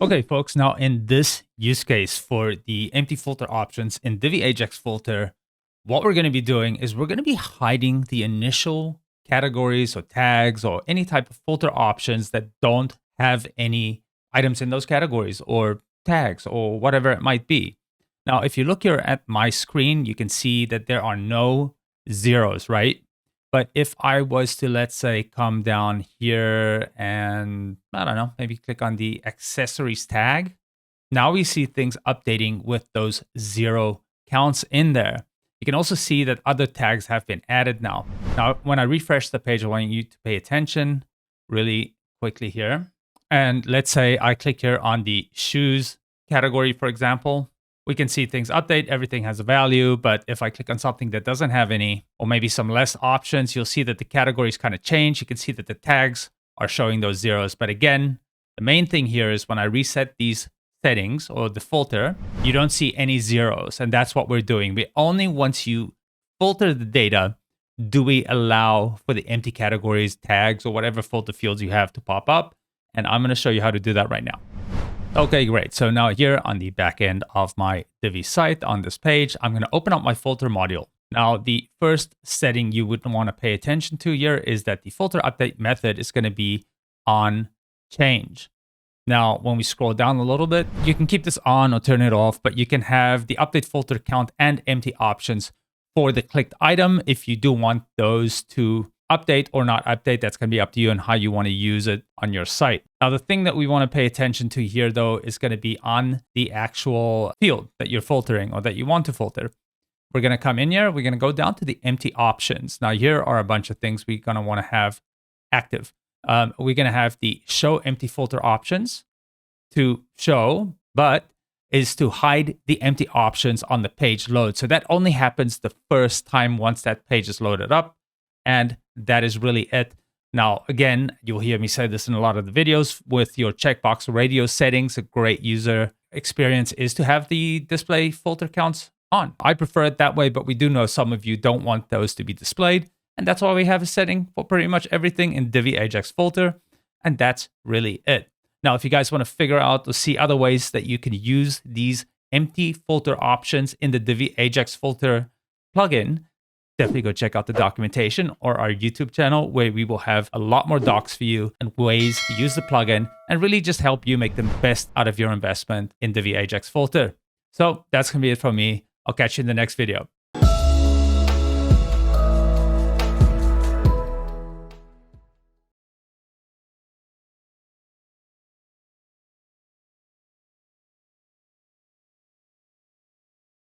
Okay, folks, now in this use case for the empty filter options in Divi Ajax Filter, what we're going to be doing is we're going to be hiding the initial categories or tags or any type of filter options that don't have any items in those categories or tags or whatever it might be. Now, if you look here at my screen, you can see that there are no zeros, right? But if I was to, let's say, come down here and, I don't know, maybe click on the accessories tag, now we see things updating with those zero counts in there. You can also see that other tags have been added now. Now, when I refresh the page, I want you to pay attention really quickly here. And let's say I click here on the shoes category, for example. We can see things update, everything has a value, but if I click on something that doesn't have any, or maybe some less options, you'll see that the categories kind of change. You can see that the tags are showing those zeros. But again, the main thing here is when I reset these settings or the filter, you don't see any zeros. And that's what we're doing. We only, once you filter the data, do we allow for the empty categories, tags, or whatever filter fields you have to pop up. And I'm going to show you how to do that right now. Okay, great. So now here on the back end of my Divi site on this page, I'm going to open up my filter module. Now, the first setting you would want to pay attention to here is that the filter update method is going to be on change. Now, when we scroll down a little bit, you can keep this on or turn it off, but you can have the update filter count and empty options for the clicked item if you do want those to update or not update. That's going to be up to you and how you want to use it on your site. Now, the thing that we want to pay attention to here, though, is going to be on the actual field that you're filtering or that you want to filter. We're going to come in here. We're going to go down to the empty options. Now, here are a bunch of things we're going to want to have active. We're going to have the show empty filter options to show, but is to hide the empty options on the page load. So that only happens the first time once that page is loaded up. And that is really it. Now, again, you'll hear me say this in a lot of the videos with your checkbox radio settings. A great user experience is to have the display filter counts on. I prefer it that way, but we do know some of you don't want those to be displayed. And that's why we have a setting for pretty much everything in Divi Ajax Filter. And that's really it. Now, if you guys want to figure out or see other ways that you can use these empty filter options in the Divi Ajax Filter plugin, definitely go check out the documentation or our YouTube channel where we will have a lot more docs for you and ways to use the plugin and really just help you make the best out of your investment in Divi Ajax Filter. So that's going to be it from me. I'll catch you in the next video.